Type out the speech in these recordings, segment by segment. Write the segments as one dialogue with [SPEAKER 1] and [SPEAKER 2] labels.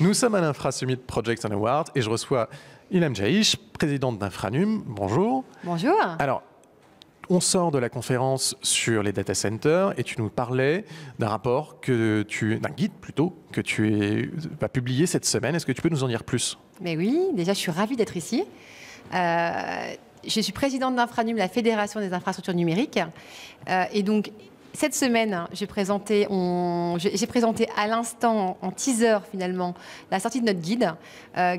[SPEAKER 1] Nous sommes à l'Infra Summit Projects and Awards et je reçois Ilham Jaïch, présidente d'Infranum. Bonjour.
[SPEAKER 2] Bonjour.
[SPEAKER 1] Alors, on sort de la conférence sur les data centers et tu nous parlais d'un rapport d'un guide plutôt, que tu vas publier cette semaine. Est-ce que tu peux nous en dire plus?
[SPEAKER 2] Mais oui, déjà je suis ravie d'être ici. Je suis présidente d'Infranum, la Fédération des infrastructures numériques. Et donc, cette semaine, j'ai présenté à l'instant, en teaser finalement, la sortie de notre guide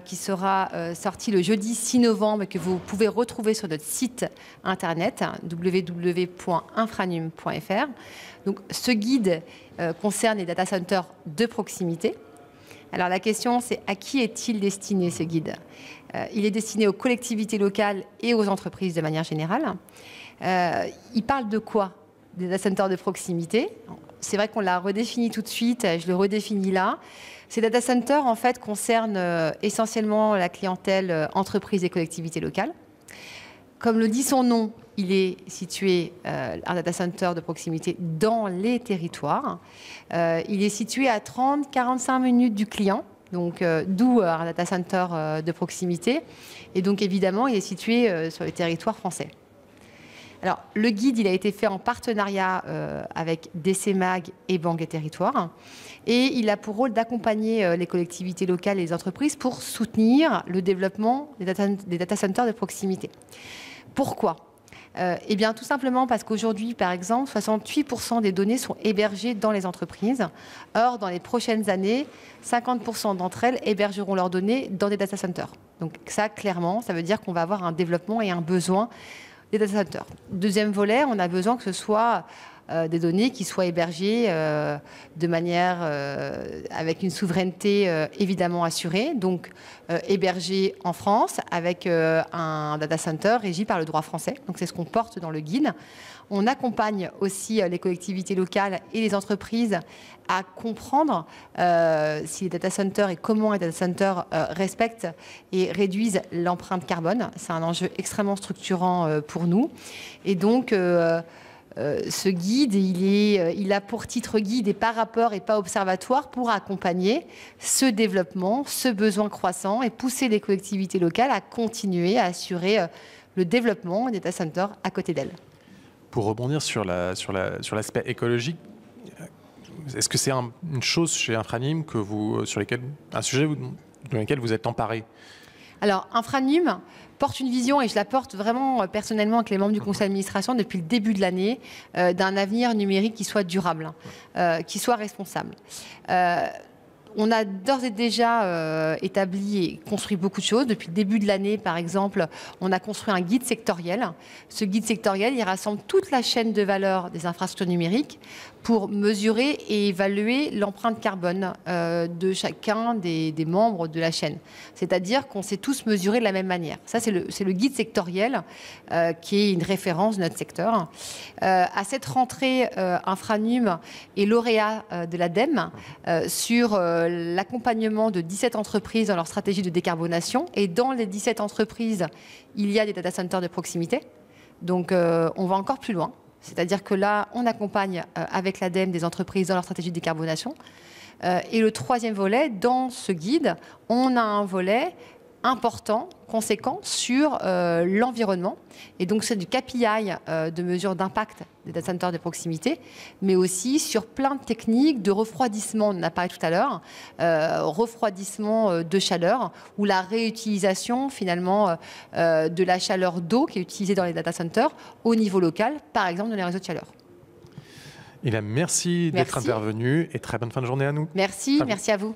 [SPEAKER 2] qui sera sorti le jeudi 6 novembre et que vous pouvez retrouver sur notre site internet www.infranum.fr. Donc, ce guide concerne les data centers de proximité. Alors la question, c'est à qui est-il destiné ce guide? Il est destiné aux collectivités locales et aux entreprises de manière générale. Il parle de quoi? Des data centers de proximité. C'est vrai qu'on l'a redéfini tout de suite, je le redéfinis là. Ces data centers, en fait, concernent essentiellement la clientèle entreprise et collectivités locales. Comme le dit son nom, il est situé, un data center de proximité, dans les territoires. Il est situé à 30-45 minutes du client, donc d'où un data center de proximité. Et donc, évidemment, il est situé sur le territoire français. Alors, le guide, il a été fait en partenariat avec DCMag et Banque et Territoires. Et il a pour rôle d'accompagner les collectivités locales et les entreprises pour soutenir le développement des data centers de proximité. Pourquoi? Eh bien, tout simplement parce qu'aujourd'hui, par exemple, 68% des données sont hébergées dans les entreprises. Or, dans les prochaines années, 50% d'entre elles hébergeront leurs données dans des data centers. Donc ça, clairement, ça veut dire qu'on va avoir un développement et un besoin des data centers. Deuxième volet, on a besoin que ce soit des données qui soient hébergées de manière avec une souveraineté évidemment assurée, donc hébergées en France avec un data center régi par le droit français. Donc c'est ce qu'on porte dans le guide. On accompagne aussi les collectivités locales et les entreprises à comprendre si les data centers et comment les data centers respectent et réduisent l'empreinte carbone. C'est un enjeu extrêmement structurant pour nous. Et donc, ce guide, il a pour titre guide et pas rapport et pas observatoire pour accompagner ce développement, ce besoin croissant et pousser les collectivités locales à continuer à assurer le développement des data centers à côté d'elles.
[SPEAKER 1] Pour rebondir sur l'aspect écologique, est-ce que c'est une chose chez Infranum un sujet dans lequel vous êtes emparé?
[SPEAKER 2] Alors, Infranum porte une vision, et je la porte vraiment personnellement avec les membres du conseil d'administration depuis le début de l'année, d'un avenir numérique qui soit durable, qui soit responsable. On a d'ores et déjà établi et construit beaucoup de choses. Depuis le début de l'année, par exemple, on a construit un guide sectoriel. Ce guide sectoriel, il rassemble toute la chaîne de valeur des infrastructures numériques pour mesurer et évaluer l'empreinte carbone de chacun des membres de la chaîne. C'est-à-dire qu'on s'est tous mesurés de la même manière. Ça, c'est le guide sectoriel qui est une référence de notre secteur. À cette rentrée, Infranum est lauréat de l'ADEME sur l'accompagnement de 17 entreprises dans leur stratégie de décarbonation. Et dans les 17 entreprises, il y a des data centers de proximité. Donc, on va encore plus loin. C'est-à-dire que là, on accompagne avec l'ADEME des entreprises dans leur stratégie de décarbonation. Et le troisième volet, dans ce guide, on a un volet important, conséquent sur l'environnement. Et donc, c'est du KPI de mesure d'impact des data centers de proximité, mais aussi sur plein de techniques de refroidissement, on en a parlé tout à l'heure, refroidissement de chaleur, ou la réutilisation finalement de la chaleur d'eau qui est utilisée dans les data centers au niveau local, par exemple dans les réseaux de chaleur.
[SPEAKER 1] Ilham, merci d'être intervenu et très bonne fin de journée à nous.
[SPEAKER 2] Merci, merci à vous.